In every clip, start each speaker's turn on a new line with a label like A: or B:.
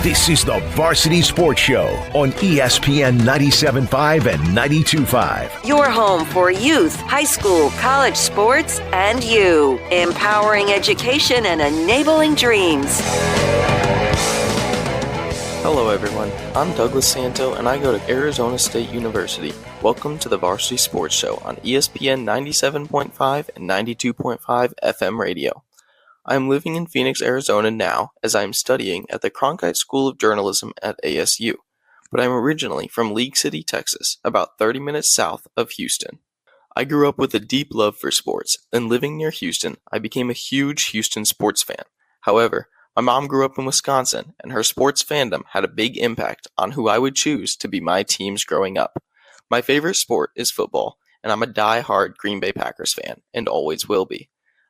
A: This is the Varsity Sports Show on ESPN 97.5 and 92.5.
B: Your home for youth, high school, college sports, and you. Empowering education and enabling dreams.
C: Hello everyone, I'm Douglas Santo and I go to Arizona State University. Welcome to the Varsity Sports Show on ESPN 97.5 and 92.5 FM radio. I am living in Phoenix, Arizona now as I am studying at the Cronkite School of Journalism at ASU, but I am originally from League City, Texas, about 30 minutes south of Houston. I grew up with a deep love for sports, and living near Houston, I became a huge Houston sports fan. However, my mom grew up in Wisconsin, and her sports fandom had a big impact on who I would choose to be my teams growing up. My favorite sport is football, and I'm a die-hard Green Bay Packers fan, and always will be.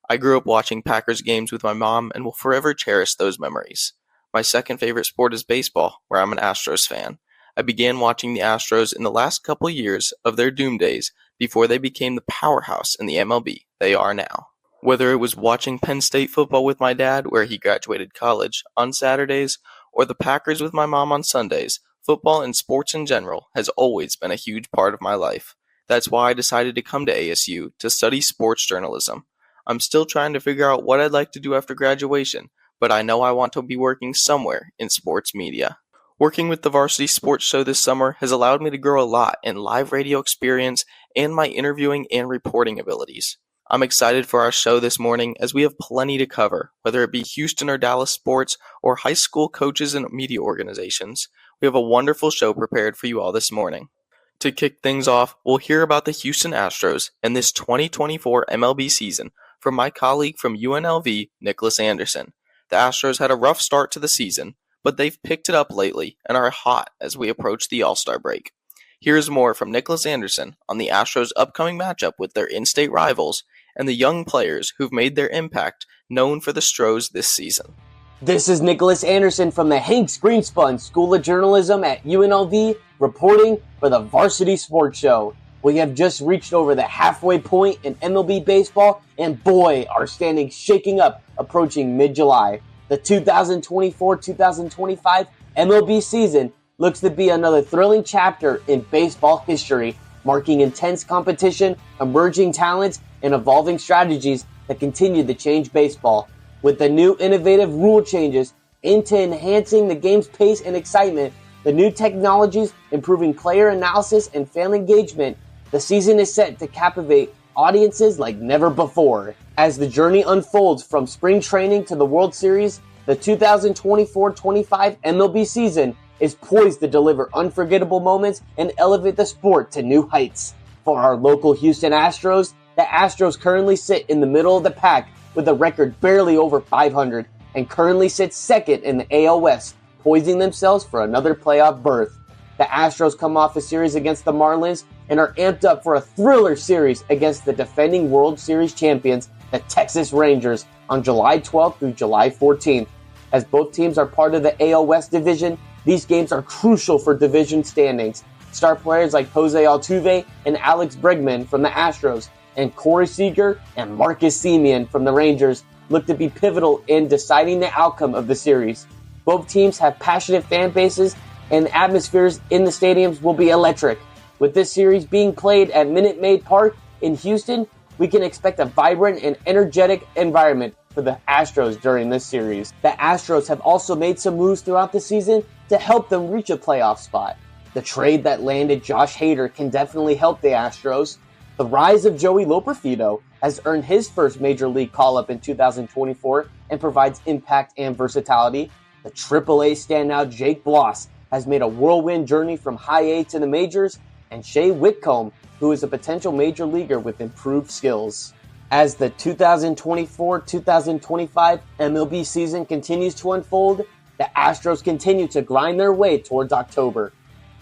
C: I grew up watching Packers games with my mom and will forever cherish those memories. My second favorite sport is baseball, where I'm an Astros fan. I began watching the Astros in the last couple years of their doom days before they became the powerhouse in the MLB they are now. Whether it was watching Penn State football with my dad, where he graduated college, on Saturdays, or the Packers with my mom on Sundays, football and sports in general has always been a huge part of my life. That's why I decided to come to ASU to study sports journalism. I'm still trying to figure out what I'd like to do after graduation, but I know I want to be working somewhere in sports media. Working with the Varsity Sports Show this summer has allowed me to grow a lot in live radio experience and my interviewing and reporting abilities. I'm excited for our show this morning as we have plenty to cover, whether it be Houston or Dallas sports or high school coaches and media organizations. We have a wonderful show prepared for you all this morning. To kick things off, we'll hear about the Houston Astros and this 2024 MLB season from my colleague from UNLV, Nicholas Anderson. The Astros had a rough start to the season, but they've picked it up lately and are hot as we approach the All-Star break. Here's more from Nicholas Anderson on the Astros' upcoming matchup with their in-state rivals and the young players who've made their impact known for the Stros this season.
D: This is Nicholas Anderson from the Hanks Greenspun School of Journalism at UNLV, reporting for the Varsity Sports Show. We have just reached over the halfway point in MLB baseball, and boy, our standings shaking up approaching mid-July. The 2024-2025 MLB season looks to be another thrilling chapter in baseball history, marking intense competition, emerging talents, and evolving strategies that continue to change baseball. With the new innovative rule changes into enhancing the game's pace and excitement, the new technologies improving player analysis and fan engagement, the season is set to captivate audiences like never before. As the journey unfolds from spring training to the World Series, the 2024-25 MLB season is poised to deliver unforgettable moments and elevate the sport to new heights. For our local Houston Astros, the Astros currently sit in the middle of the pack with a record barely over 500 and currently sit second in the AL West, poising themselves for another playoff berth. The Astros come off a series against the Marlins and are amped up for a thriller series against the defending World Series champions, the Texas Rangers, on July 12th through July 14th. As both teams are part of the AL West division, these games are crucial for division standings. Star players like Jose Altuve and Alex Bregman from the Astros and Corey Seager and Marcus Semien from the Rangers look to be pivotal in deciding the outcome of the series. Both teams have passionate fan bases, and the atmospheres in the stadiums will be electric. With this series being played at Minute Maid Park in Houston, we can expect a vibrant and energetic environment for the Astros during this series. The Astros have also made some moves throughout the season to help them reach a playoff spot. The trade that landed Josh Hader can definitely help the Astros. The rise of Joey Loperfido has earned his first major league call-up in 2024 and provides impact and versatility. The AAA standout Jake Bloss has made a whirlwind journey from high A to the majors, and Shea Whitcomb, who is a potential major leaguer with improved skills. As the 2024-2025 MLB season continues to unfold, the Astros continue to grind their way towards October.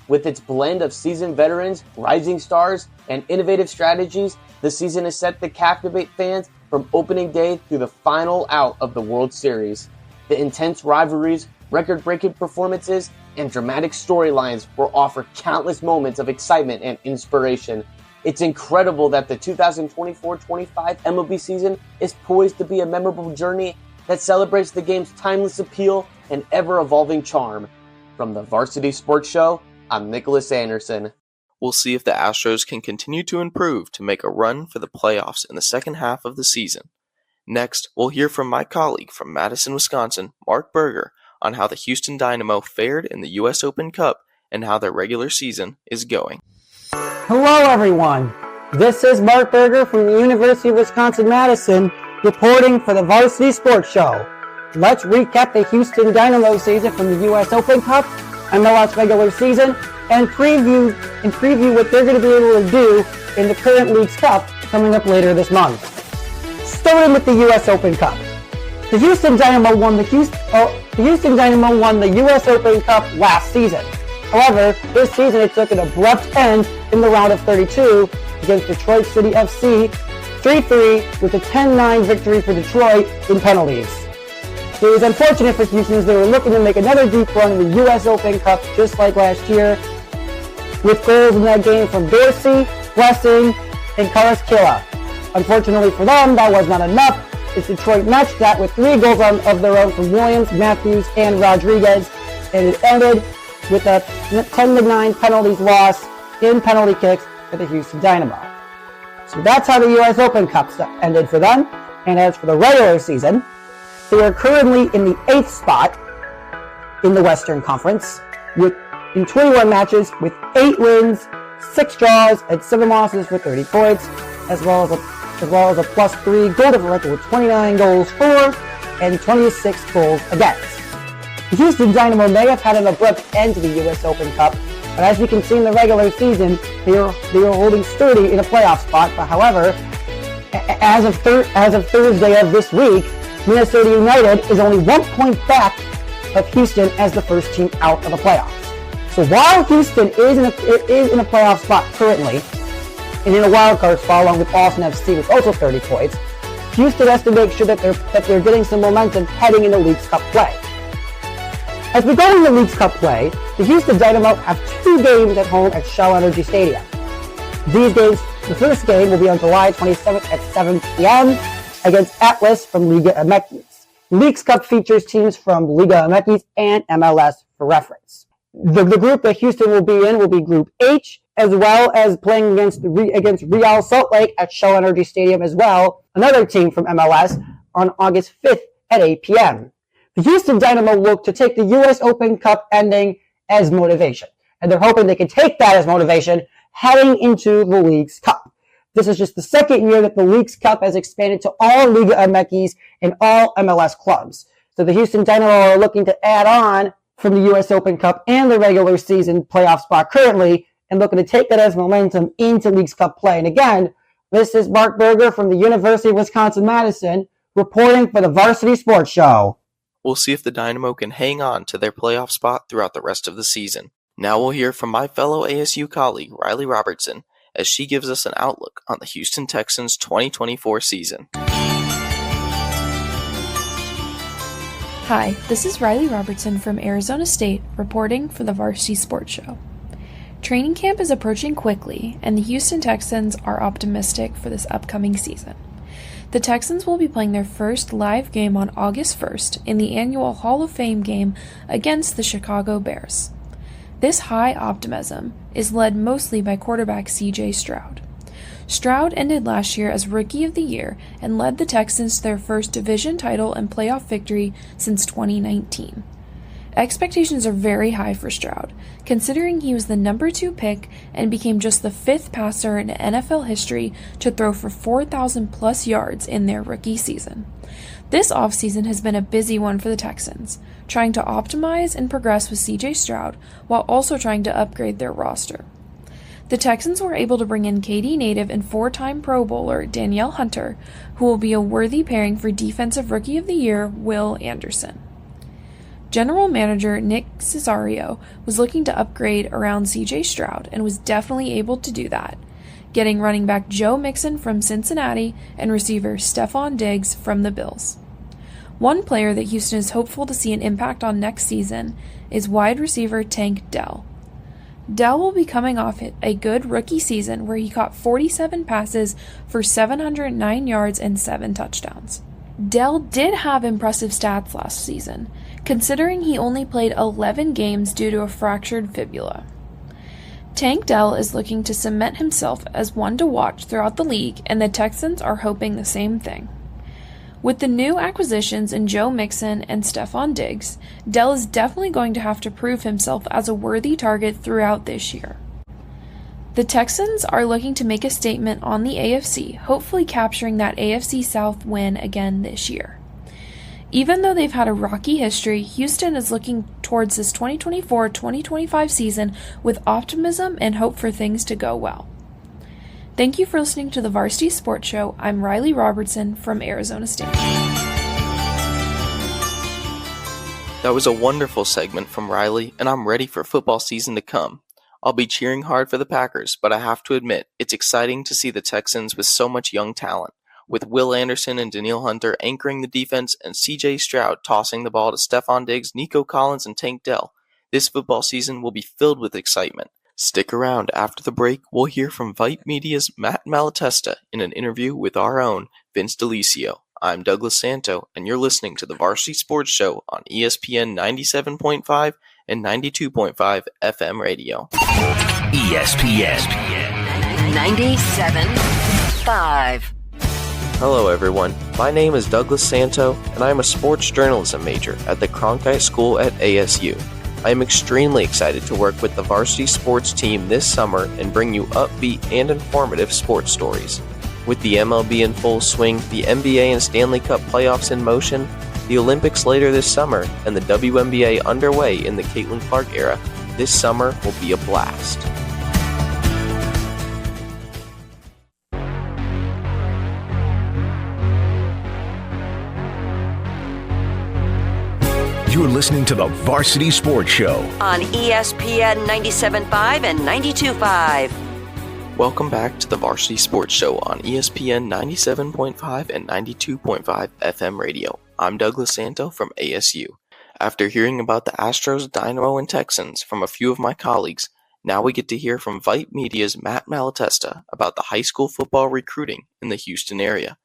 D: With its blend of seasoned veterans, rising stars, and innovative strategies, the season is set to captivate fans from opening day through the final out of the World Series. The intense rivalries, record-breaking performances, and dramatic storylines will offer countless moments of excitement and inspiration. It's incredible that the 2024-25 MLB season is poised to be a memorable journey that celebrates the game's timeless appeal and ever-evolving charm. From the Varsity Sports Show, I'm Nicholas Anderson.
C: We'll see if the Astros can continue to improve to make a run for the playoffs in the second half of the season. Next, we'll hear from my colleague from Madison, Wisconsin, Mark Buerger, on how the Houston Dynamo fared in the U.S. Open Cup and how their regular season is going.
E: Hello, everyone. This is Mark Buerger from the University of Wisconsin-Madison, reporting for the Varsity Sports Show. Let's recap the Houston Dynamo season from the U.S. Open Cup, MLS regular season, and preview what they're going to be able to do in the current League's Cup coming up later this month. Starting with the U.S. Open Cup. The Houston Dynamo won the U.S. Open Cup last season. However, this season it took an abrupt end in the round of 32 against Detroit City FC 3-3 with a 10-9 victory for Detroit in penalties. It was unfortunate for Houston as they were looking to make another deep run in the U.S. Open Cup just like last year, with goals in that game from Dorsey, Blessing, and Karaskila. Unfortunately for them, that was not enough, as Detroit matched that with 3 goals of their own from Williams, Matthews, and Rodriguez, and it ended with a 10-9 penalties loss in penalty kicks for the Houston Dynamo. So that's how the U.S. Open Cup ended for them, and as for the regular season, they are currently in the 8th spot in the Western Conference, in 21 matches with 8 wins, 6 draws, and 7 losses for 30 points, as well as a +3 goal differential with 29 goals for and 26 goals against. The Houston Dynamo may have had an abrupt end to the U.S. Open Cup, but as we can see in the regular season, they are holding sturdy in a playoff spot. But however, as of Thursday of this week, Minnesota United is only 1 point back of Houston as the first team out of the playoffs. So while Houston is in a playoff spot currently, and in a wild card spot along with Austin FC with also 30 points, Houston has to make sure that they're getting some momentum heading into League's Cup play. As we go into League's Cup play, the Houston Dynamo have 2 games at home at Shell Energy Stadium. These games, the first game will be on July 27th at 7 p.m. against Atlas from Liga MX. League's Cup features teams from Liga MX and MLS for reference. The group that Houston will be in will be Group H, as well as playing against Real Salt Lake at Shell Energy Stadium as well, another team from MLS, on August 5th at 8 p.m. The Houston Dynamo look to take the U.S. Open Cup ending as motivation, and they're hoping they can take that as motivation heading into the League's Cup. This is just the second year that the League's Cup has expanded to all Liga MX and all MLS clubs. So the Houston Dynamo are looking to add on from the U.S. Open Cup and the regular season playoff spot currently, and looking to take that as momentum into League's Cup play. And again, this is Mark Buerger from the University of Wisconsin-Madison, reporting for the Varsity Sports Show.
C: We'll see if the Dynamo can hang on to their playoff spot throughout the rest of the season. Now we'll hear from my fellow ASU colleague, Reilly Robertson, as she gives us an outlook on the Houston Texans 2024 season.
F: Hi, this is Reilly Robertson from Arizona State, reporting for the Varsity Sports Show. Training camp is approaching quickly, and the Houston Texans are optimistic for this upcoming season. The Texans will be playing their first live game on August 1st in the annual Hall of Fame game against the Chicago Bears. This high optimism is led mostly by quarterback C.J. Stroud. Stroud ended last year as Rookie of the Year and led the Texans to their first division title and playoff victory since 2019. Expectations are very high for Stroud, considering he was the number 2 pick and became just the 5th passer in NFL history to throw for 4,000+ yards in their rookie season. This offseason has been a busy one for the Texans, trying to optimize and progress with C.J. Stroud while also trying to upgrade their roster. The Texans were able to bring in KD native and 4-time Pro Bowler Danielle Hunter, who will be a worthy pairing for Defensive Rookie of the Year Will Anderson. General Manager Nick Cesario was looking to upgrade around C.J. Stroud and was definitely able to do that, getting running back Joe Mixon from Cincinnati and receiver Stephon Diggs from the Bills. One player that Houston is hopeful to see an impact on next season is wide receiver Tank Dell. Dell will be coming off a good rookie season where he caught 47 passes for 709 yards and 7 touchdowns. Dell did have impressive stats last season, considering he only played 11 games due to a fractured fibula. Tank Dell is looking to cement himself as one to watch throughout the league, and the Texans are hoping the same thing. With the new acquisitions in Joe Mixon and Stephon Diggs, Dell is definitely going to have to prove himself as a worthy target throughout this year. The Texans are looking to make a statement on the AFC, hopefully capturing that AFC South win again this year. Even though they've had a rocky history, Houston is looking towards this 2024-2025 season with optimism and hope for things to go well. Thank you for listening to the Varsity Sports Show. I'm Reilly Robertson from Arizona State.
C: That was a wonderful segment from Reilly, and I'm ready for football season to come. I'll be cheering hard for the Packers, but I have to admit, it's exciting to see the Texans with so much young talent. With Will Anderson and Danielle Hunter anchoring the defense and C.J. Stroud tossing the ball to Stephon Diggs, Nico Collins, and Tank Dell, this football season will be filled with excitement. Stick around. After the break, we'll hear from Vype Media's Matt Malatesta in an interview with our own Vince DeLisio. I'm Douglas Santo, and you're listening to the Varsity Sports Show on ESPN 97.5 and 92.5 FM radio.
A: ESPN
B: 97.5.
C: Hello everyone, my name is Douglas Santo, and I am a sports journalism major at the Cronkite School at ASU. I am extremely excited to work with the varsity sports team this summer and bring you upbeat and informative sports stories. With the MLB in full swing, the NBA and Stanley Cup playoffs in motion, the Olympics later this summer, and the WNBA underway in the Caitlin Clark era, this summer will be a blast.
A: You're listening to the Varsity Sports Show
B: On ESPN 97.5 and 92.5.
C: Welcome back to the Varsity Sports Show on ESPN 97.5 and 92.5 FM radio. I'm Douglas Santo from ASU. After hearing about the Astros, Dynamo, and Texans from a few of my colleagues, now we get to hear from Vype Media's Matt Malatesta about the high school football recruiting in the Houston area.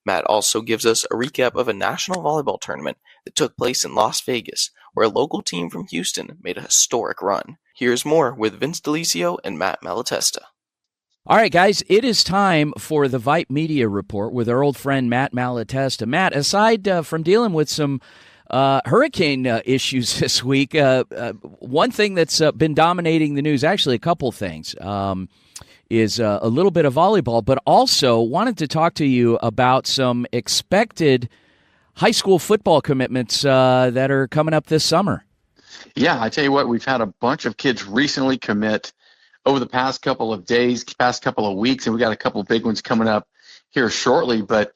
C: Matt also gives us a recap of a national volleyball tournament that took place in Las Vegas, where a local team from Houston made a historic run. Here's more with Vince DeLisio and Matt Malatesta.
G: All right, guys, it is time for the Vype Media Report with our old friend Matt Malatesta. Matt, aside from dealing with some hurricane issues this week, one thing that's been dominating the news, actually a couple things, is a little bit of volleyball, but also wanted to talk to you about some expected high school football commitments that are coming up this summer.
H: Yeah, I tell you what, we've had a bunch of kids recently commit over the past couple of days, past couple of weeks, and we got a couple of big ones coming up here shortly. But,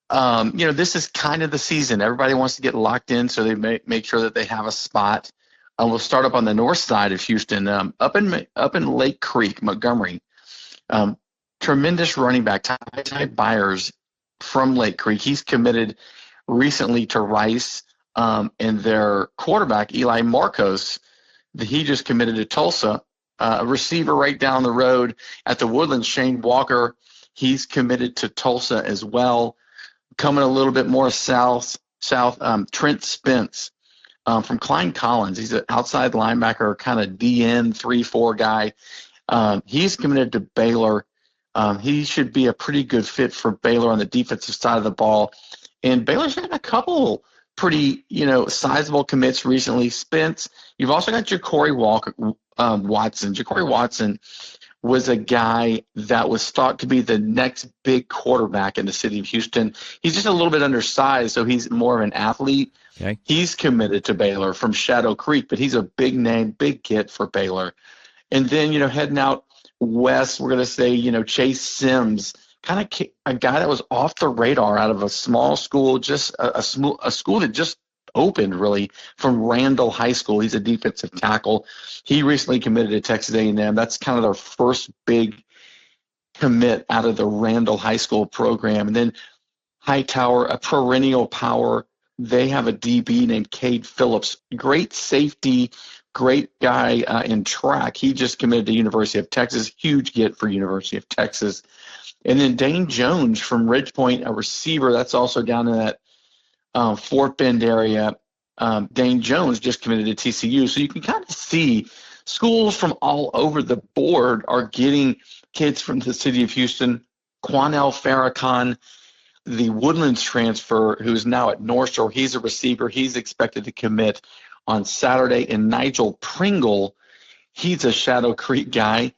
H: this is kind of the season. Everybody wants to get locked in, so they make sure that they have a spot. We'll start up on the north side of Houston, up in Lake Creek, Montgomery. Tremendous running back, Ty Byers from Lake Creek. He's committed recently to Rice, and their quarterback, Eli Marcos, he just committed to Tulsa. A receiver right down the road at the Woodlands, Shane Walker, he's committed to Tulsa as well. Coming a little bit more south, Trent Spence from Klein Collins. He's an outside linebacker, kind of DN 3-4 guy. He's committed to Baylor. He should be a pretty good fit for Baylor on the defensive side of the ball. And Baylor's had a couple pretty, sizable commits recently. Spence, you've also got Ja'Cory Watson. Ja'Cory Watson was a guy that was thought to be the next big quarterback in the city of Houston. He's just a little bit undersized, so he's more of an athlete.
G: Okay. He's
H: committed to Baylor from Shadow Creek, but he's a big name, big kid for Baylor. And then, heading out west, we're going to say, Chase Sims, kind of a guy that was off the radar out of a small school, just a school that just opened, really, from Randall High School. He's a defensive tackle. He recently committed to Texas A&M. That's kind of their first big commit out of the Randall High School program. And then Hightower, a perennial power. They have a DB named Cade Phillips. Great safety, great guy in track. He just committed to University of Texas. Huge get for University of Texas. And then Dane Jones from Ridge Point, a receiver. That's also down in that Fort Bend area. Dane Jones just committed to TCU. So you can kind of see schools from all over the board are getting kids from the city of Houston. Quanell Farrakhan, the Woodlands transfer, who's now at North Shore, he's a receiver. He's expected to commit on Saturday. And Nigel Pringle, he's a Shadow Creek guy,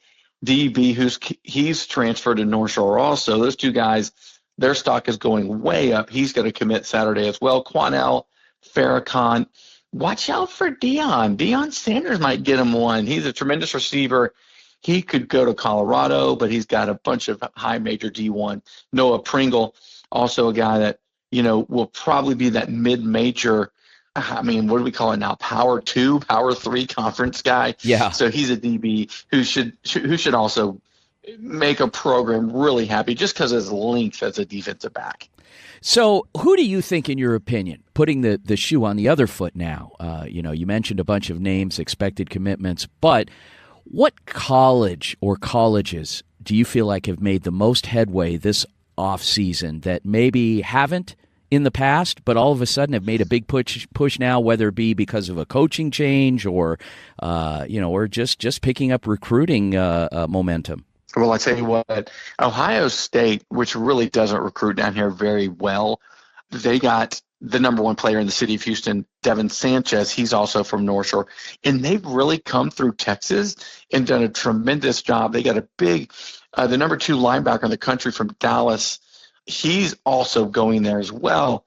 H: DB, he's transferred to North Shore also. Those two guys, their stock is going way up. He's going to commit Saturday as well. Quanell Farrakhan. Watch out for Deion. Deion Sanders might get him one. He's a tremendous receiver. He could go to Colorado, but he's got a bunch of high major D1. Noah Pringle, also a guy that, will probably be that mid-major, what do we call it now? Power 2, Power 3 conference guy.
G: Yeah.
H: So he's a DB who should also make a program really happy just because of his length as a defensive back.
G: So who do you think, in your opinion, putting the shoe on the other foot now, you mentioned a bunch of names, expected commitments, but what college or colleges do you feel like have made the most headway this offseason that maybe haven't in the past, but all of a sudden have made a big push now, whether it be because of a coaching change or, or just picking up recruiting momentum?
H: Well, I tell you what, Ohio State, which really doesn't recruit down here very well, they got the number one player in the city of Houston, Devin Sanchez. He's also from North Shore. And they've really come through Texas and done a tremendous job. They got a big, the number 2 linebacker in the country from Dallas. He's also going there as well.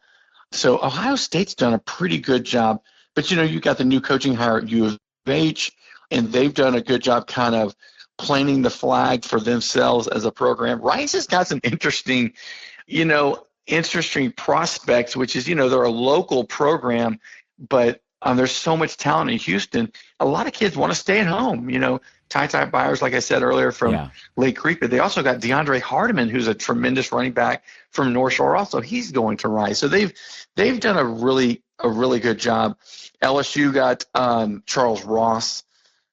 H: So Ohio State's done a pretty good job. But, you got the new coaching hire at U of H, and they've done a good job kind of planting the flag for themselves as a program. Rice has got some interesting prospects, which is, they're a local program, but there's so much talent in Houston. A lot of kids want to stay at home. Ty Byers, like I said earlier, from Lake Creek, but they also got DeAndre Hardiman, who's a tremendous running back from North Shore. Also, he's going to Rice. So they've done a really good job. LSU got Charles Ross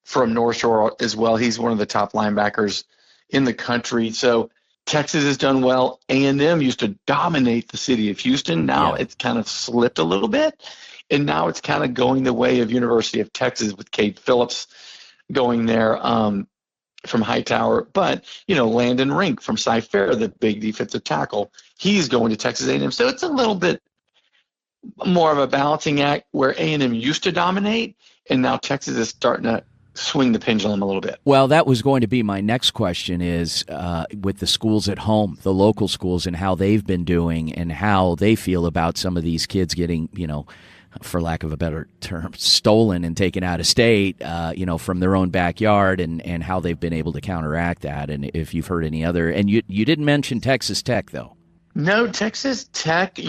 H: from North Shore as well. He's one of the top linebackers in the country. So Texas has done well. A&M used to dominate the city of Houston. Now it's kind of slipped a little bit, and now it's kind of going the way of University of Texas with Cade Phillips going there from Hightower. But, Landon Rink from Cy-Fair, the big defensive tackle, he's going to Texas A&M. So it's a little bit more of a balancing act where A&M used to dominate, and now Texas is starting to swing the pendulum a little bit.
G: Well, that was going to be my next question is with the schools at home, the local schools, and how they've been doing and how they feel about some of these kids getting, for lack of a better term, stolen and taken out of state, from their own backyard and how they've been able to counteract that. And if you've heard any other, and you didn't mention Texas Tech, though.
H: No, Texas Tech,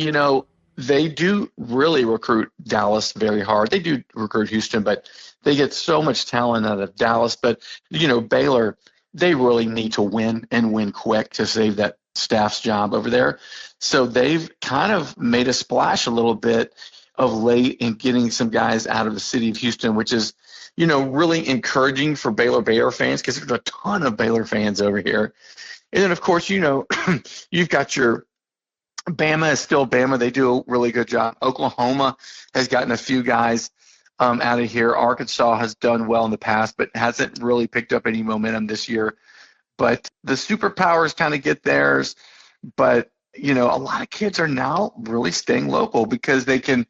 H: they do really recruit Dallas very hard. They do recruit Houston, but they get so much talent out of Dallas. But, Baylor, they really need to win and win quick to save that staff's job over there. So they've kind of made a splash a little bit of late in getting some guys out of the city of Houston, which is, really encouraging for Baylor fans because there's a ton of Baylor fans over here. And then, of course, you've got your Bama is still Bama. They do a really good job. Oklahoma has gotten a few guys out of here. Arkansas has done well in the past, but hasn't really picked up any momentum this year. But the superpowers kind of get theirs. But, a lot of kids are now really staying local because they can,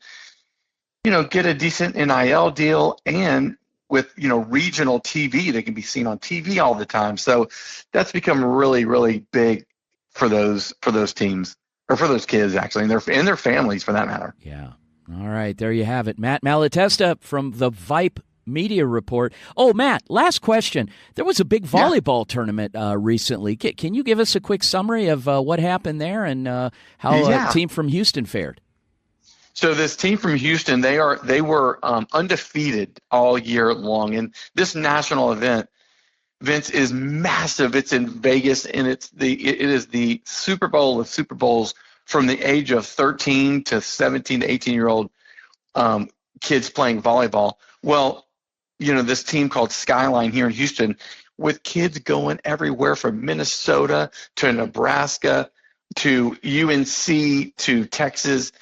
H: get a decent NIL deal and with, regional TV, they can be seen on TV all the time. So that's become really, really big for those teams. Or for those kids, actually, and their families, for that matter.
G: Yeah. All right, there you have it. Matt Malatesta from the Vype Media Report. Oh, Matt, last question. There was a big volleyball tournament recently. Can you give us a quick summary of what happened there and how a team from Houston fared?
H: So this team from Houston, they were undefeated all year long, and this national event, Vince, is massive. It's in Vegas, and it is the Super Bowl of Super Bowls from the age of 13 to 17 to 18-year-old kids playing volleyball. Well, this team called Skyline here in Houston, with kids going everywhere from Minnesota to Nebraska to UNC to Texas.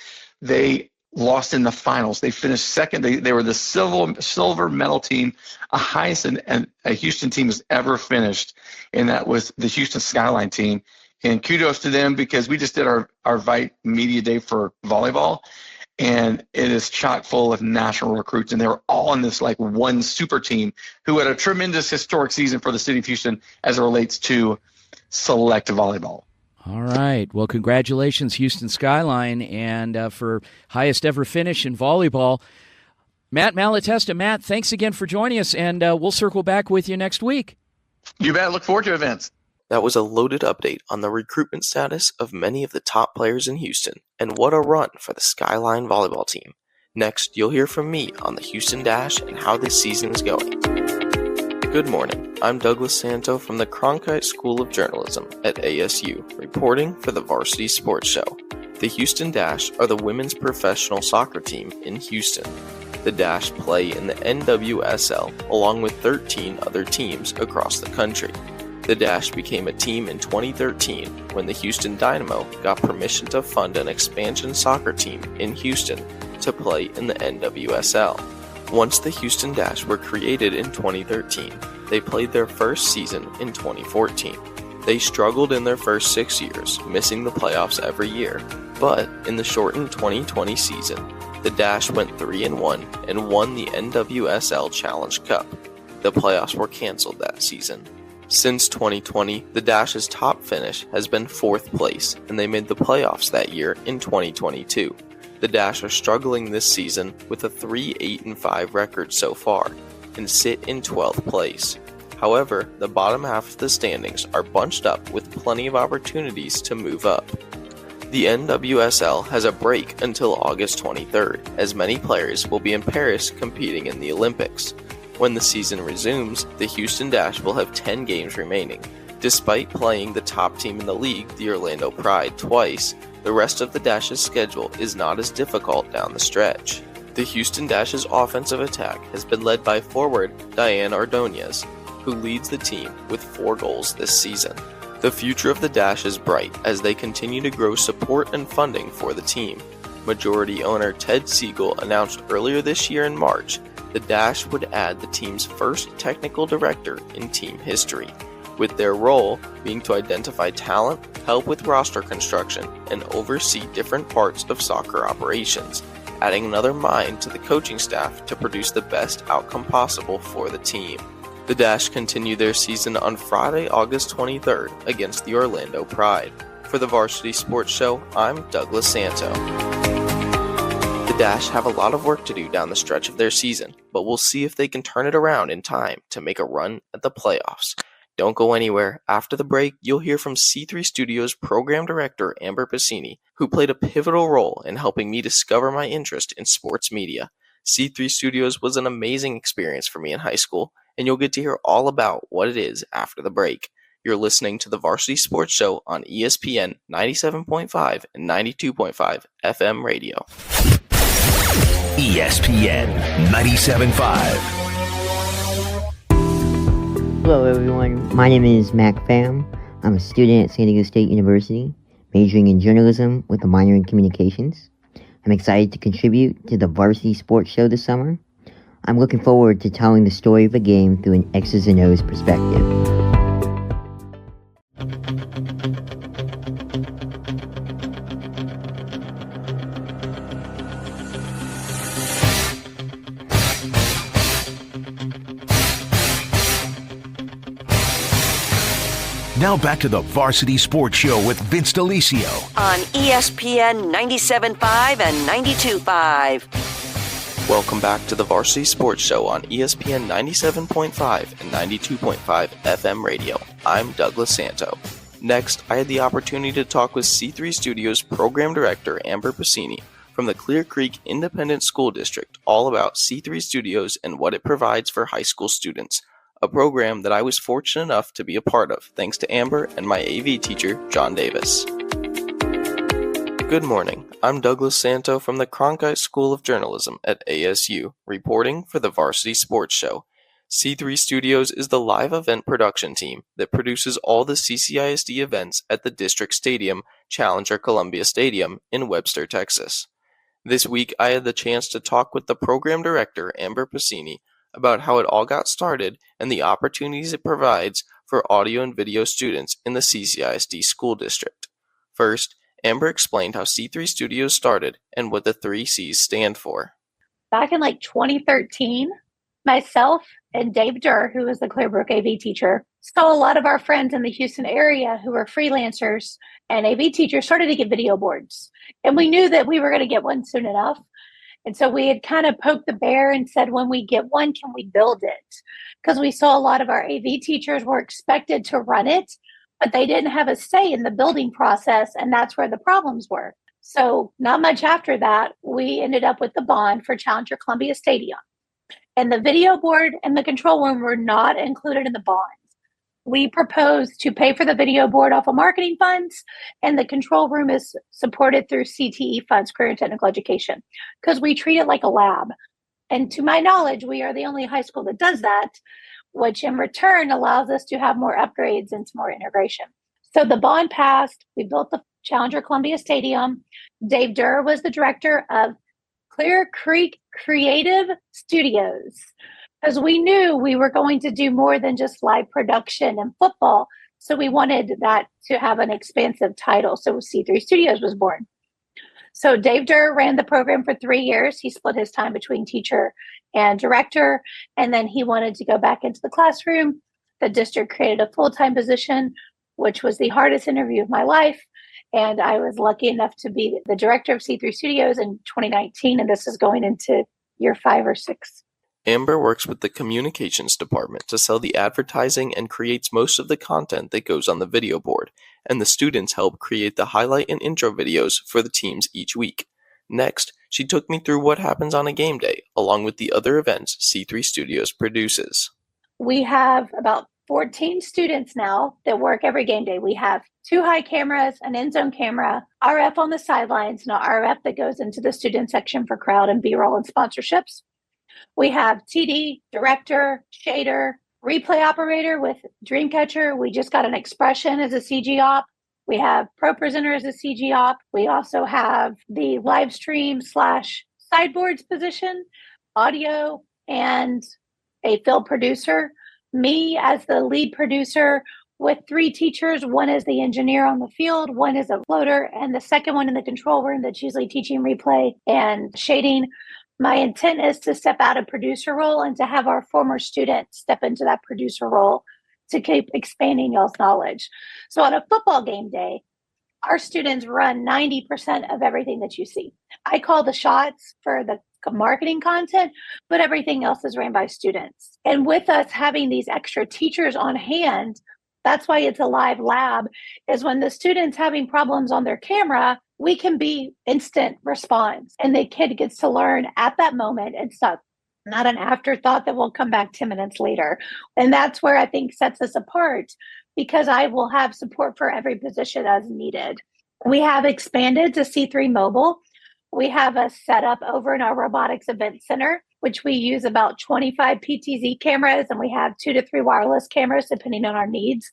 H: They lost in the finals. They finished second. They were the silver medal team, a highest and a Houston team has ever finished, and that was the Houston Skyline team. And kudos to them, because we just did our Vype Media Day for volleyball, and it is chock full of national recruits, and they were all in this like one super team who had a tremendous historic season for the city of Houston as it relates to select volleyball.
G: All right. Well, congratulations, Houston Skyline, and for highest ever finish in volleyball. Matt Malatesta. Matt, thanks again for joining us, and we'll circle back with you next week.
H: You bet. Look forward to events.
C: That was a loaded update on the recruitment status of many of the top players in Houston, and what a run for the Skyline volleyball team. Next, you'll hear from me on the Houston Dash and how this season is going. Good morning. I'm Douglas Santo from the Cronkite School of Journalism at ASU, reporting for the Varsity Sports Show. The Houston Dash are the women's professional soccer team in Houston. The Dash play in the NWSL along with 13 other teams across the country. The Dash became a team in 2013 when the Houston Dynamo got permission to fund an expansion soccer team in Houston to play in the NWSL. Once the Houston Dash were created in 2013, they played their first season in 2014. They struggled in their first 6 years, missing the playoffs every year, but in the shortened 2020 season, the Dash went 3-1 and won the NWSL Challenge Cup. The playoffs were canceled that season. Since 2020, the Dash's top finish has been 4th place, and they made the playoffs that year in 2022. The Dash are struggling this season with a 3-8-5 record so far, and sit in 12th place. However, the bottom half of the standings are bunched up with plenty of opportunities to move up. The NWSL has a break until August 23rd, as many players will be in Paris competing in the Olympics. When the season resumes, the Houston Dash will have 10 games remaining. Despite playing the top team in the league, the Orlando Pride, twice, the rest of the Dash's schedule is not as difficult down the stretch. The Houston Dash's offensive attack has been led by forward Diane Ordonez, who leads the team with 4 goals this season. The future of the Dash is bright as they continue to grow support and funding for the team. Majority owner Ted Siegel announced earlier this year in March the Dash would add the team's first technical director in team history, with their role being to identify talent, help with roster construction, and oversee different parts of soccer operations, adding another mind to the coaching staff to produce the best outcome possible for the team. The Dash continue their season on Friday, August 23rd against the Orlando Pride. For the Varsity Sports Show, I'm Douglas Santo. The Dash have a lot of work to do down the stretch of their season, but we'll see if they can turn it around in time to make a run at the playoffs. Don't go anywhere. After the break, you'll hear from C3 Studios program director Amber Pecsenye, who played a pivotal role in helping me discover my interest in sports media. C3 Studios was an amazing experience for me in high school, and you'll get to hear all about what it is after the break. You're listening to the Varsity Sports Show on ESPN 97.5 and 92.5 FM radio.
A: ESPN 97.5.
I: Hello everyone, my name is Pham. I'm a student at Santo State University, majoring in journalism with a minor in communications. I'm excited to contribute to the Varsity Sports Show this summer. I'm looking forward to telling the story of a game through an X's and O's perspective.
A: Now back to the Varsity Sports Show with Vince D'Alicio
B: on ESPN 97.5 and 92.5.
C: Welcome back to the Varsity Sports Show on ESPN 97.5 and 92.5 FM radio. I'm Douglas Santo. Next, I had the opportunity to talk with C3 Studios program director Amber Pecsenye from the Clear Creek Independent School District all about C3 Studios and what it provides for high school students. A program that I was fortunate enough to be a part of, thanks to Amber and my AV teacher, John Davis. Good morning. I'm Douglas Santo from the Cronkite School of Journalism at ASU, reporting for the Varsity Sports Show. C3 Studios is the live event production team that produces all the CCISD events at the District Stadium, Challenger Columbia Stadium in Webster, Texas. This week, I had the chance to talk with the program director, Amber Pecsenye, about how it all got started and the opportunities it provides for audio and video students in the CCISD school district. First, Amber explained how C3 Studios started and what the 3 C's stand for.
J: Back in 2013, myself and Dave Durr, who was the Clearbrook AV teacher, saw a lot of our friends in the Houston area who were freelancers and AV teachers started to get video boards. And we knew that we were going to get one soon enough. And so we had kind of poked the bear and said, when we get one, can we build it? Because we saw a lot of our AV teachers were expected to run it, but they didn't have a say in the building process. And that's where the problems were. So not much after that, we ended up with the bond for Challenger Columbia Stadium. And the video board and the control room were not included in the bond. We proposed to pay for the video board off of marketing funds, and the control room is supported through CTE funds, Career and Technical Education, because we treat it like a lab. And to my knowledge, we are the only high school that does that, which in return allows us to have more upgrades and some more integration. So the bond passed. We built the Challenger Columbia Stadium. Dave Durr was the director of Clear Creek Creative Studios, because we knew we were going to do more than just live production and football. So we wanted that to have an expansive title. So C3 Studios was born. So Dave Durr ran the program for 3 years. He split his time between teacher and director. And then he wanted to go back into the classroom. The district created a full-time position, which was the hardest interview of my life. And I was lucky enough to be the director of C3 Studios in 2019. And this is going into year 5 or 6.
C: Amber works with the communications department to sell the advertising and creates most of the content that goes on the video board, and the students help create the highlight and intro videos for the teams each week. Next, she took me through what happens on a game day, along with the other events C3 Studios produces.
J: We have about 14 students now that work every game day. We have 2 high cameras, an end zone camera, RF on the sidelines, and RF that goes into the student section for crowd and B-roll and sponsorships. We have TD, director, shader, replay operator with Dreamcatcher. We just got an expression as a CG op. We have pro presenter as a CG op. We also have the live stream / sideboards position, audio, and a field producer. Me as the lead producer with 3 teachers. One is the engineer on the field, one is a floater, and the second one in the control room that's usually teaching replay and shading. My intent is to step out of producer role and to have our former students step into that producer role to keep expanding y'all's knowledge. So on a football game day, our students run 90% of everything that you see. I call the shots for the marketing content, but everything else is ran by students. And with us having these extra teachers on hand, that's why it's a live lab, is when the student's having problems on their camera, we can be instant response. And the kid gets to learn at that moment. It's not an afterthought that will come back 10 minutes later. And that's where I think sets us apart, because I will have support for every position as needed. We have expanded to C3 Mobile. We have a setup over in our robotics event center, which we use about 25 PTZ cameras, and we have 2 to 3 wireless cameras depending on our needs.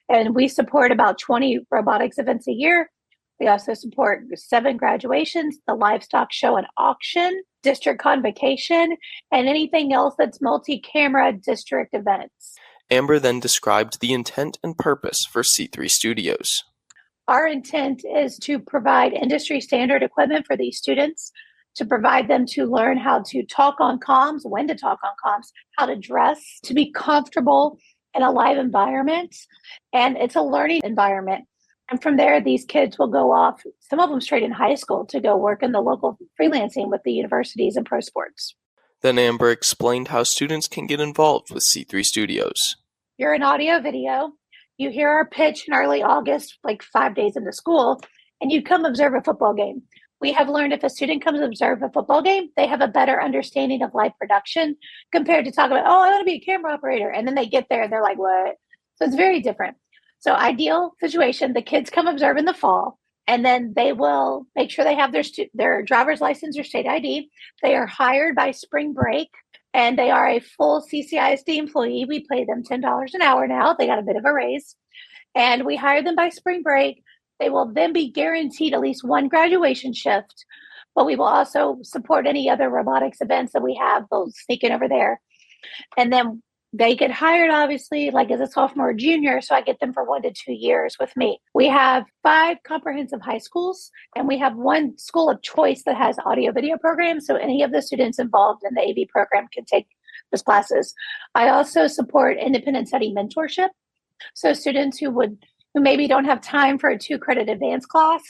J: And we support about 20 robotics events a year. We also support 7 graduations, the livestock show and auction, district convocation, and anything else that's multi-camera district events.
C: Amber then described the intent and purpose for C3 Studios.
J: Our intent is to provide industry standard equipment for these students, to provide them to learn how to talk on comms, when to talk on comms, how to dress, to be comfortable in a live environment. And it's a learning environment. And from there, these kids will go off, some of them straight in high school, to go work in the local freelancing with the universities and pro sports.
C: Then Amber explained how students can get involved with C3 Studios.
J: You're an audio video. You hear our pitch in early August, like 5 days into school, and you come observe a football game. We have learned if a student comes observe a football game, they have a better understanding of live production compared to talk about, oh, I want to be a camera operator. And then they get there and they're like, what? So it's very different. So ideal situation, the kids come observe in the fall, and then they will make sure they have their driver's license or state ID. They are hired by spring break, and they are a full CCISD employee. We pay them $10 an hour now. They got a bit of a raise. And we hire them by spring break. They will then be guaranteed at least 1 graduation shift. but we will also support any other robotics events that we have. They'll sneak in over there. And then they get hired, obviously, like as a sophomore or junior. So I get them for 1 to 2 years with me. We have 5 comprehensive high schools, and we have 1 school of choice that has audio video programs. So any of the students involved in the AV program can take those classes. I also support independent study mentorship. So students who maybe don't have time for a 2-credit advanced class,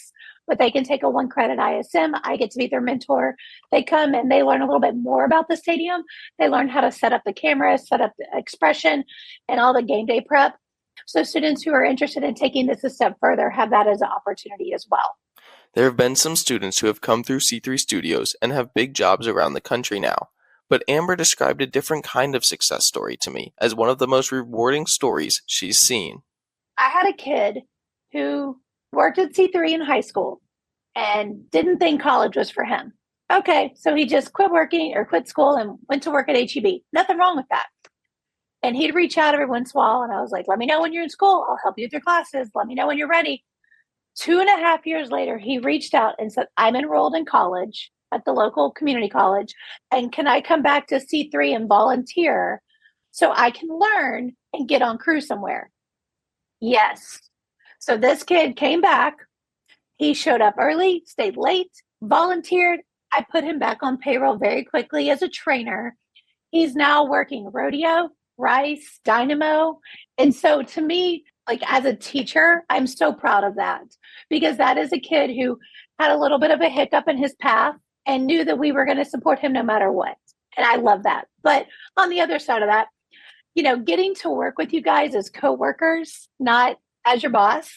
J: but they can take a 1-credit ISM. I get to be their mentor. They come and they learn a little bit more about the stadium. They learn how to set up the camera, set up the expression, and all the game day prep. So students who are interested in taking this a step further have that as an opportunity as well.
C: There have been some students who have come through C3 Studios and have big jobs around the country now. But Amber described a different kind of success story to me as one of the most rewarding stories she's seen.
J: I had a kid who worked at C3 in high school and didn't think college was for him. Okay, so he just quit school and went to work at HEB. Nothing wrong with that. And he'd reach out every once in a while, and I was like, let me know when you're in school. I'll help you with your classes. Let me know when you're ready. 2.5 years later, he reached out and said, I'm enrolled in college at the local community college, and can I come back to C3 and volunteer so I can learn and get on crew somewhere? Yes. So this kid came back. He showed up early, stayed late, volunteered. I put him back on payroll very quickly as a trainer. He's now working rodeo, Rice, Dynamo. And so to me, like as a teacher, I'm so proud of that, because that is a kid who had a little bit of a hiccup in his path and knew that we were going to support him no matter what. And I love that. But on the other side of that, getting to work with you guys as coworkers, not as your boss,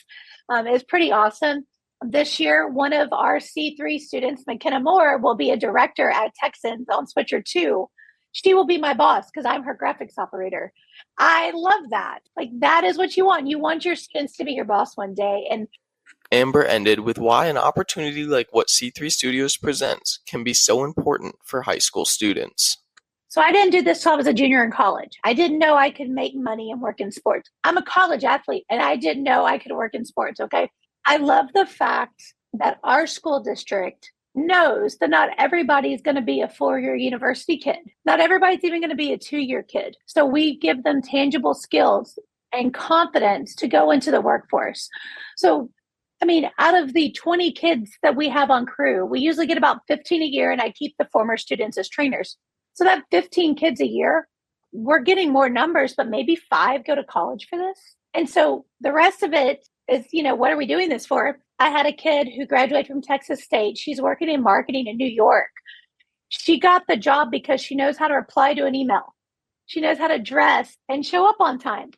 J: is pretty awesome. This year, one of our C3 students, McKenna Moore, will be a director at Texans on Switcher 2. She will be my boss because I'm her graphics operator. I love that. Like, that is what you want. You want your students to be your boss one day. And
C: Amber ended with why an opportunity like what C3 Studios presents can be so important for high school students.
J: So I didn't do this till I was a junior in college. I didn't know I could make money and work in sports. I'm a college athlete, and I didn't know I could work in sports, okay? I love the fact that our school district knows that not everybody is going to be a 4-year university kid. Not everybody's even going to be a 2-year kid. So we give them tangible skills and confidence to go into the workforce. So, out of the 20 kids that we have on crew, we usually get about 15 a year, and I keep the former students as trainers. So that 15 kids a year, we're getting more numbers, but maybe 5 go to college for this. And so the rest of it is, what are we doing this for? I had a kid who graduated from Texas State. She's working in marketing in New York. She got the job because she knows how to reply to an email. She knows how to dress and show up on time.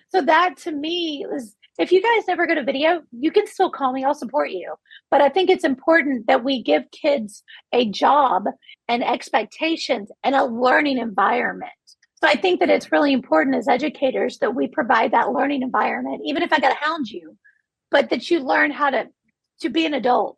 J: So that to me is, if you guys never go to video, you can still call me. I'll support you. But I think it's important that we give kids a job and expectations and a learning environment. So I think that it's really important as educators that we provide that learning environment, even if I got to hound you, but that you learn how to be an adult.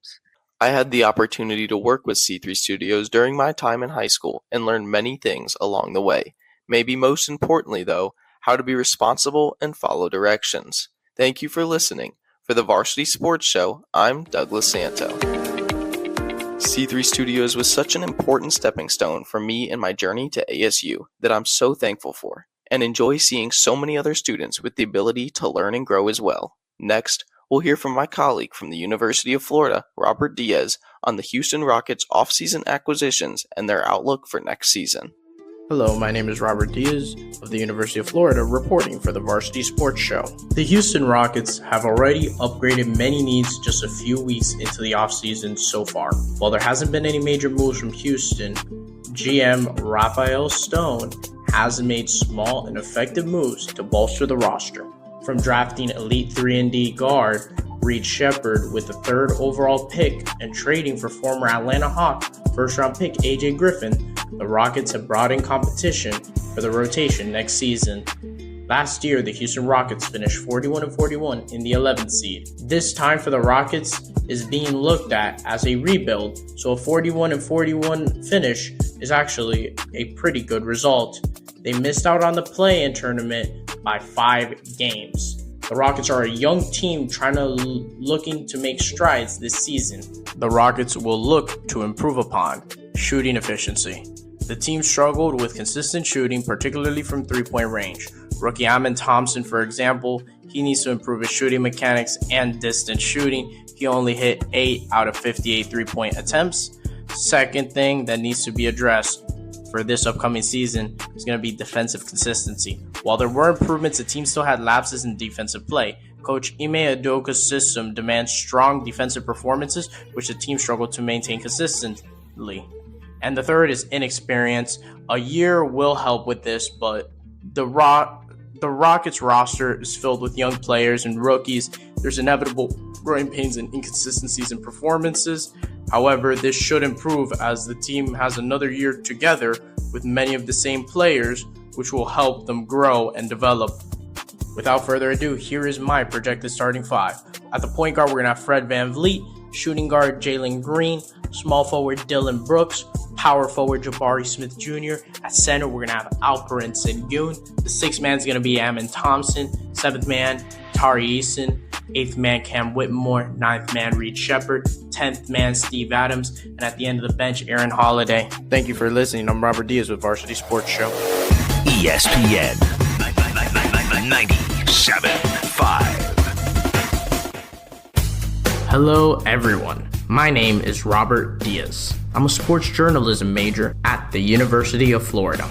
C: I had the opportunity to work with C3 Studios during my time in high school and learned many things along the way. Maybe most importantly, though, how to be responsible and follow directions. Thank you for listening. For the Varsity Sports Show, I'm Douglas Santo. C3 Studios was such an important stepping stone for me in my journey to ASU that I'm so thankful for, and enjoy seeing so many other students with the ability to learn and grow as well. Next, we'll hear from my colleague from the University of Florida, Robert Diaz, on the Houston Rockets' off-season acquisitions and their outlook for next season.
K: Hello, my name is Robert Diaz of the University of Florida, reporting for the Varsity Sports Show. The Houston Rockets have already upgraded many needs just a few weeks into the offseason so far. While there hasn't been any major moves from Houston, GM Rafael Stone has made small and effective moves to bolster the roster. From drafting elite 3-and-D guard Reed Shepard with the 3rd overall pick and trading for former Atlanta Hawk first-round pick AJ Griffin, the Rockets have brought in competition for the rotation next season. Last year, the Houston Rockets finished 41-41 in the 11th seed. This time for the Rockets is being looked at as a rebuild, so a 41-41 finish is actually a pretty good result. They missed out on the play-in tournament by 5 games. The Rockets are a young team looking to make strides this season. The Rockets will look to improve upon shooting efficiency. The team struggled with consistent shooting, particularly from three-point range. Rookie Amin Thompson, for example, he needs to improve his shooting mechanics and distance shooting. He only hit 8 out of 58 three-point attempts. Second thing that needs to be addressed for this upcoming season is going to be defensive consistency. While there were improvements, the team still had lapses in defensive play. Coach Ime Udoka's system demands strong defensive performances, which the team struggled to maintain consistently. And the third is inexperience. A year will help with this, but the Rockets roster is filled with young players and rookies. There's inevitable growing pains and inconsistencies in performances. However, this should improve as the team has another year together with many of the same players, which will help them grow and develop. Without further ado, here is my projected starting five. At the point guard, we're going to have Fred VanVleet, shooting guard Jalen Green, small forward Dylan Brooks, power forward Jabari Smith Jr. At center, we're going to have Alperen Sengun. The sixth man is going to be Amin Thompson. Seventh man, Tari Eason. Eighth man, Cam Whitmore. Ninth man, Reed Shepard. 10th man, Steve Adams. And at the end of the bench, Aaron Holiday. Thank you for listening. I'm Robert Diaz with Varsity Sports Show.
A: ESPN 97.5.
K: Hello, everyone. My name is Robert Diaz. I'm a sports journalism major at the University of Florida.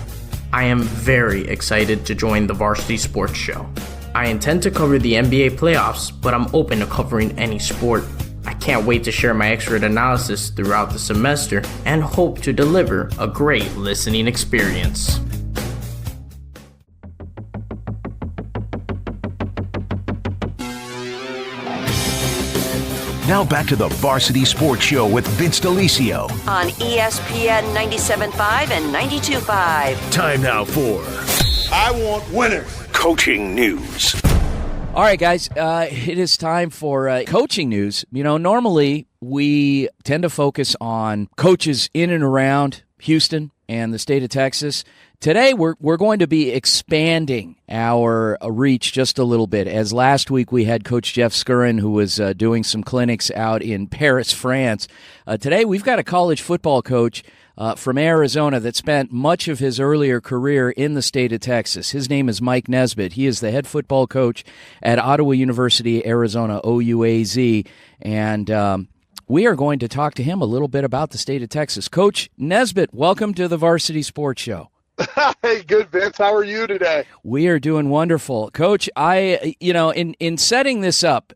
K: I am very excited to join the Varsity Sports Show. I intend to cover the NBA playoffs, but I'm open to covering any sport. I can't wait to share my expert analysis throughout the semester and hope to deliver a great listening experience.
A: Now back to the Varsity Sports Show with Vince DeLisio
B: on ESPN 97.5 and 92.5.
A: Time now for
L: I Want Winners
A: Coaching News.
G: All right, guys, it is time for coaching news. You know, normally we tend to focus on coaches in and around Houston and the state of Texas. Today, we're going to be expanding our reach just a little bit. As last week we had Coach Jeff Skurin, who was doing some clinics out in Paris, France. Today, we've got a college football coach from Arizona that spent much of his earlier career in the state of Texas. His name is Mike Nesbitt. He is the head football coach at Ottawa University, Arizona, OUAZ, and we are going to talk to him a little bit about the state of Texas. Coach Nesbitt, welcome to the Varsity Sports Show.
L: Hey, good, Vince. How are you today?
G: We are doing wonderful. Coach, in setting this up,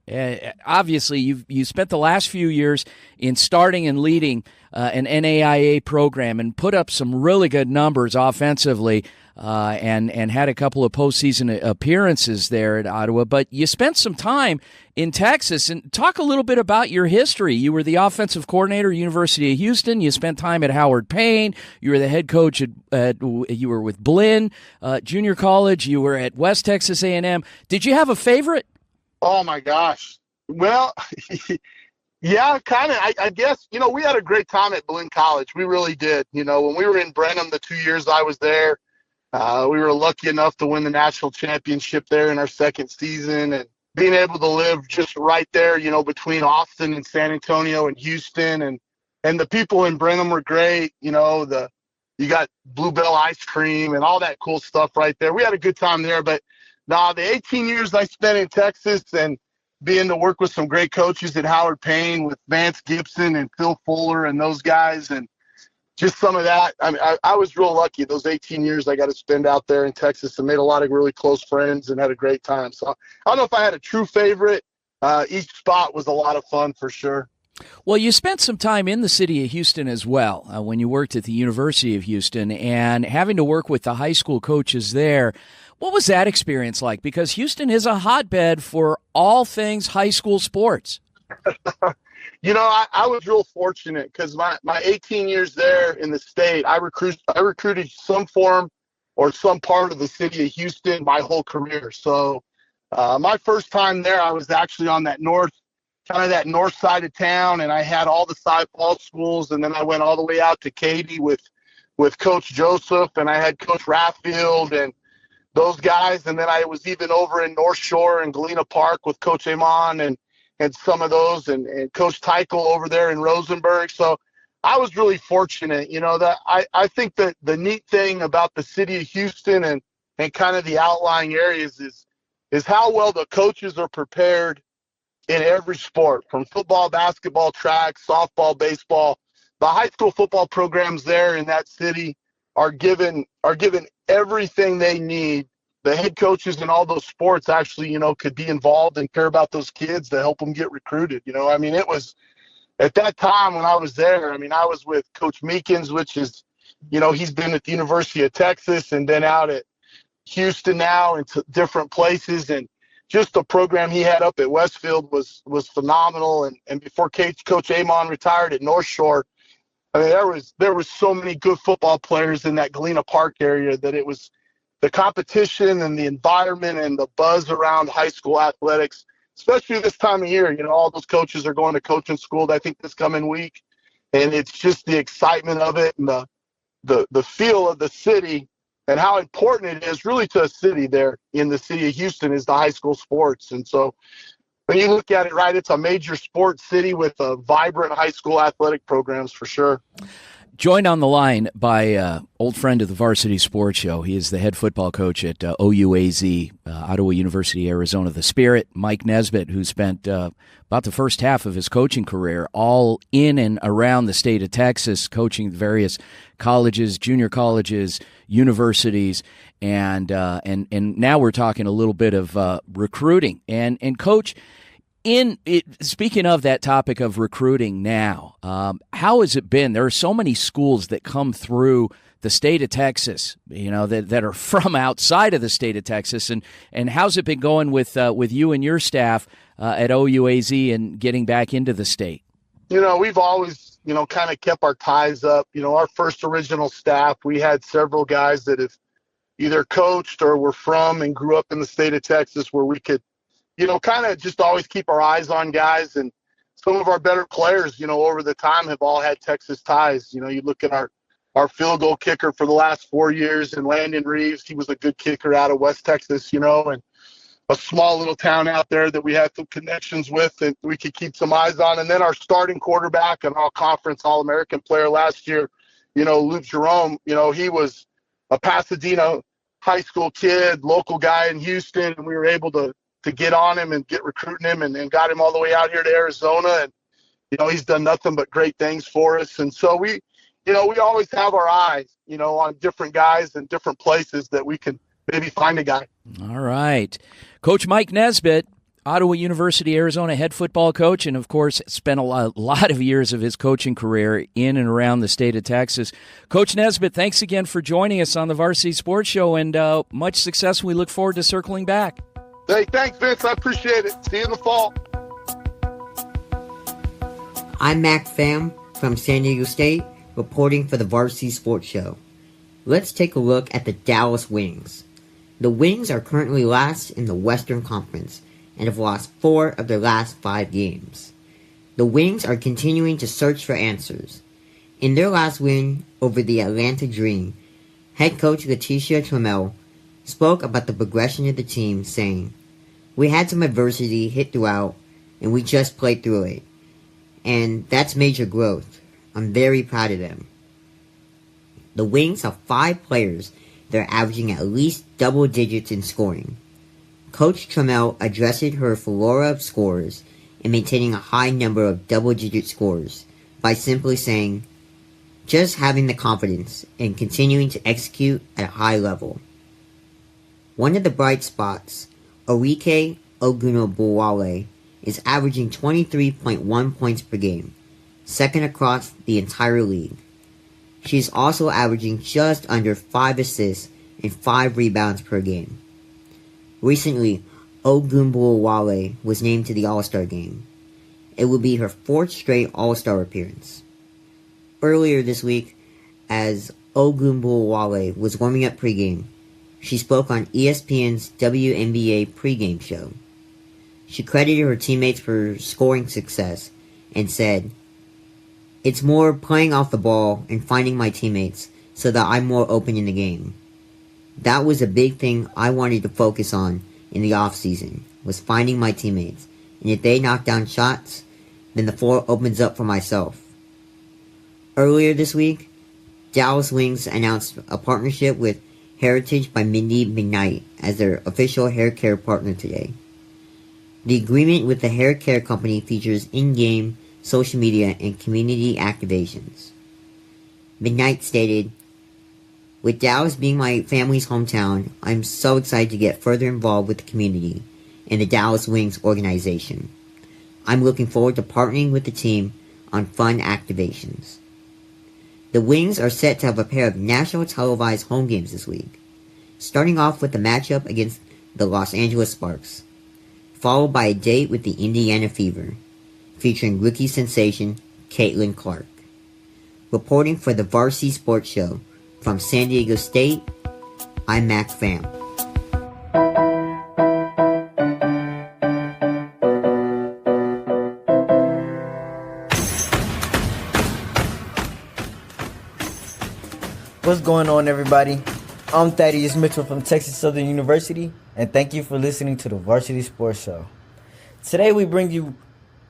G: obviously you spent the last few years in starting and leading an NAIA program and put up some really good numbers offensively and had a couple of postseason appearances there at Ottawa. But you spent some time in Texas, and talk a little bit about your history. You were the offensive coordinator at University of Houston. You spent time at Howard Payne. You were the head coach you were with Blinn Junior College. You were at West Texas A&M. Did you have a favorite?
L: Oh my gosh. Well, yeah, kind of. I guess, we had a great time at Blinn College. We really did. When we were in Brenham the 2 years I was there, we were lucky enough to win the national championship there in our second season, and being able to live just right there, between Austin and San Antonio and Houston, and the people in Brenham were great. You got Bluebell ice cream and all that cool stuff right there. We had a good time there. But the 18 years I spent in Texas and being to work with some great coaches at Howard Payne with Vance Gibson and Phil Fuller and those guys, and just some of that. I mean, I was real lucky. Those 18 years I got to spend out there in Texas and made a lot of really close friends and had a great time. So I don't know if I had a true favorite. Each spot was a lot of fun for sure.
G: Well, you spent some time in the city of Houston as well when you worked at the University of Houston, and having to work with the high school coaches there. What was that experience like? Because Houston is a hotbed for all things high school sports.
L: I was real fortunate because my 18 years there in the state, I recruited some form or some part of the city of Houston my whole career. So my first time there, I was actually on that north side of town, and I had all the Cy Falls schools, and then I went all the way out to Katy with Coach Joseph, and I had Coach Rathfield, and those guys. And then I was even over in North Shore and Galena Park with Coach Amon and some of those, and Coach Teichel over there in Rosenberg. So I was really fortunate, that I think that the neat thing about the city of Houston and kind of the outlying areas is how well the coaches are prepared in every sport, from football, basketball, track, softball, baseball. The high school football programs there in that city are given everything they need. The head coaches in all those sports actually, could be involved and care about those kids to help them get recruited. It was at that time when I was there, I was with Coach Meekins, which is, he's been at the University of Texas and been out at Houston now and to different places. And just the program he had up at Westfield was phenomenal. And before Coach Amon retired at North Shore, there was so many good football players in that Galena Park area that it was the competition and the environment and the buzz around high school athletics, especially this time of year. All those coaches are going to coaching school, I think, this coming week. And it's just the excitement of it and the feel of the city and how important it is really to a city there in the city of Houston is the high school sports. And so when you look at it, right, it's a major sports city with a vibrant high school athletic programs for sure.
G: Joined on the line by old friend of the Varsity Sports Show. He is the head football coach at OUAZ, Ottawa University, Arizona, the Spirit, Mike Nesbitt, who spent about the first half of his coaching career all in and around the state of Texas, coaching various colleges, junior colleges, universities, and now we're talking a little bit of recruiting. And Coach, speaking of that topic of recruiting now, how has it been? There are so many schools that come through the state of Texas, that are from outside of the state of Texas, and how's it been going with you and your staff at OUAZ and getting back into the state?
L: We've always, kind of kept our ties up. Our first original staff, we had several guys that have either coached or were from and grew up in the state of Texas where we could, kind of just always keep our eyes on guys. And some of our better players, over the time have all had Texas ties. You look at our field goal kicker for the last 4 years, and Landon Reeves, he was a good kicker out of West Texas, and a small little town out there that we had some connections with that we could keep some eyes on. And then our starting quarterback and all-conference All-American player last year, Luke Jerome, he was a Pasadena high school kid, local guy in Houston, and we were able to get on him and get recruiting him and got him all the way out here to Arizona. And, he's done nothing but great things for us. And so we always have our eyes, on different guys and different places that we can maybe find a guy.
G: All right. Coach Mike Nesbitt, Ottawa University, Arizona head football coach, and of course spent a lot of years of his coaching career in and around the state of Texas. Coach Nesbitt, thanks again for joining us on the Varsity Sports Show, and much success. We look forward to circling back.
L: Hey, thanks, Vince. I appreciate it. See you in the fall.
I: I'm Pham from San Diego State, reporting for the Varsity Sports Show. Let's take a look at the Dallas Wings. The Wings are currently last in the Western Conference and have lost 4 of their last 5 games. The Wings are continuing to search for answers. In their last win over the Atlanta Dream, head coach Leticia Trammell spoke about the progression of the team, saying, "We had some adversity hit throughout, and we just played through it. And that's major growth. I'm very proud of them." The Wings have 5 players that are averaging at least double digits in scoring. Coach Trammell addressed her flora of scorers and maintaining a high number of double-digit scores by simply saying, "Just having the confidence and continuing to execute at a high level." One of the bright spots, Orike Ogunbowale, is averaging 23.1 points per game, second across the entire league. She's also averaging just under 5 assists and 5 rebounds per game. Recently, Ogunbowale was named to the All-Star game. It will be her 4th straight All-Star appearance. Earlier this week, as Ogunbowale was warming up pregame, she spoke on ESPN's WNBA pregame show. She credited her teammates for scoring success and said, "It's more playing off the ball and finding my teammates so that I'm more open in the game. That was a big thing I wanted to focus on in the off-season, was finding my teammates. And if they knock down shots, then the floor opens up for myself. Earlier this week, Dallas Wings announced a partnership with Heritage by Mindy McKnight as their official hair care partner today. The agreement with the hair care company features in-game, social media, and community activations. McKnight stated, "With Dallas being my family's hometown, I'm so excited to get further involved with the community and the Dallas Wings organization. I'm looking forward to partnering with the team on fun activations." The Wings are set to have a pair of national televised home games this week, starting off with a matchup against the Los Angeles Sparks, followed by a date with the Indiana Fever, featuring rookie sensation Caitlin Clark. Reporting for the Varsity Sports Show from San Diego State, I'm Mac Pham.
M: What's going on, everybody? I'm Thaddeaus Mitchell from Texas Southern University, and thank you for listening to the Varsity Sports Show. Today we bring you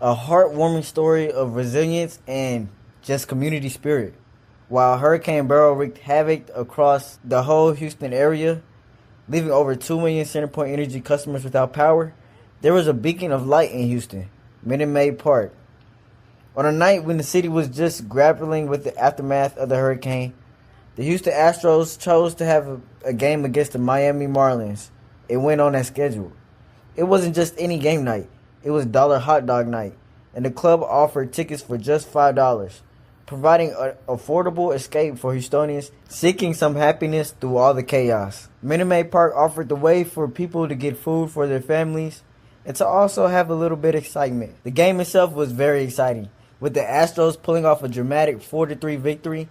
M: a heartwarming story of resilience and just community spirit. While Hurricane Beryl wreaked havoc across the whole Houston area, leaving over 2 million CenterPoint Energy customers without power, there was a beacon of light in Houston, Maid Park. On a night when the city was just grappling with the aftermath of the hurricane, the Houston Astros chose to have a game against the Miami Marlins. It went on as scheduled. It wasn't just any game night. It was dollar hot dog night, and the club offered tickets for just $5, providing an affordable escape for Houstonians seeking some happiness through all the chaos. Maid Park offered the way for people to get food for their families and to also have a little bit of excitement. The game itself was very exciting, with the Astros pulling off a dramatic 4-3 victory.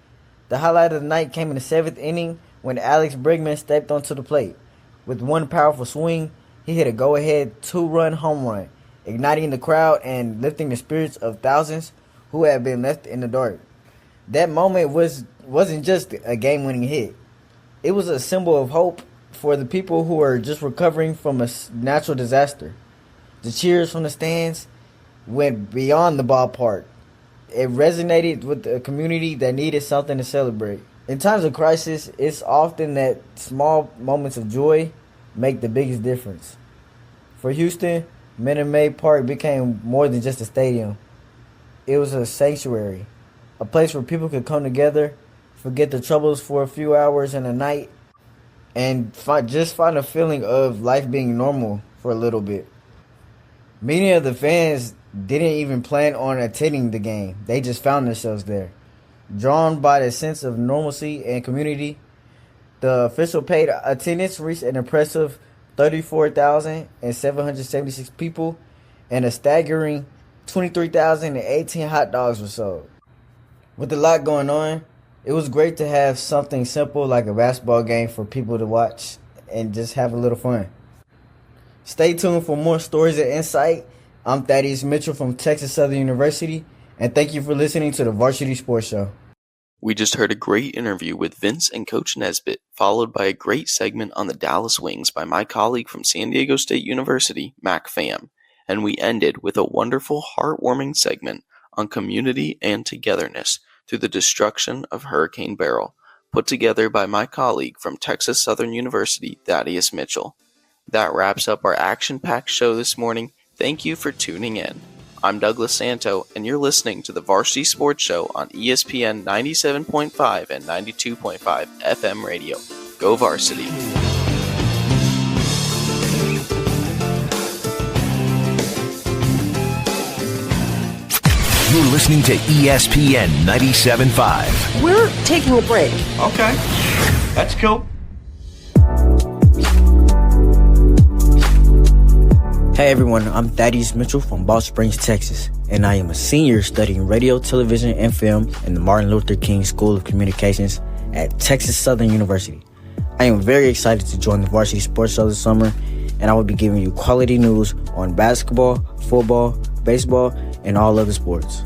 M: The highlight of the night came in the 7th inning when Alex Bregman stepped onto the plate. With one powerful swing, he hit a go-ahead 2-run home run, igniting the crowd and lifting the spirits of thousands who had been left in the dark. That moment wasn't just a game-winning hit. It was a symbol of hope for the people who were just recovering from a natural disaster. The cheers from the stands went beyond the ballpark. It resonated with a community that needed something to celebrate. In times of crisis, it's often that small moments of joy make the biggest difference. For Houston, Maid Park became more than just a stadium. It was a sanctuary, a place where people could come together, forget their troubles for a few hours in a night, and find a feeling of life being normal for a little bit. Many of the fans didn't even plan on attending the game. They just found themselves there. Drawn by the sense of normalcy and community, the official paid attendance reached an impressive 34,776 people, and a staggering 23,018 hot dogs were sold. With a lot going on, it was great to have something simple like a basketball game for people to watch and just have a little fun. Stay tuned for more stories and insight. I'm Thaddeaus Mitchell from Texas Southern University, and thank you for listening to the Varsity Sports Show.
C: We just heard a great interview with Vince and Coach Nesbitt, followed by a great segment on the Dallas Wings by my colleague from San Diego State University, Mac Pham, and we ended with a wonderful, heartwarming segment on community and togetherness through the destruction of Hurricane Beryl, put together by my colleague from Texas Southern University, Thaddeaus Mitchell. That wraps up our action-packed show this morning. Thank you for tuning in. I'm Douglas Santo, and you're listening to the Varsity Sports Show on ESPN 97.5 and 92.5 FM radio. Go Varsity!
A: You're listening to ESPN 97.5.
N: We're taking a break.
O: Okay, that's cool.
M: Hey everyone, I'm Thaddeaus Mitchell from Ball Springs, Texas, and I am a senior studying radio, television, and film in the Martin Luther King School of Communications at Texas Southern University. I am very excited to join the Varsity Sports Show this summer, and I will be giving you quality news on basketball, football, baseball, and all other sports.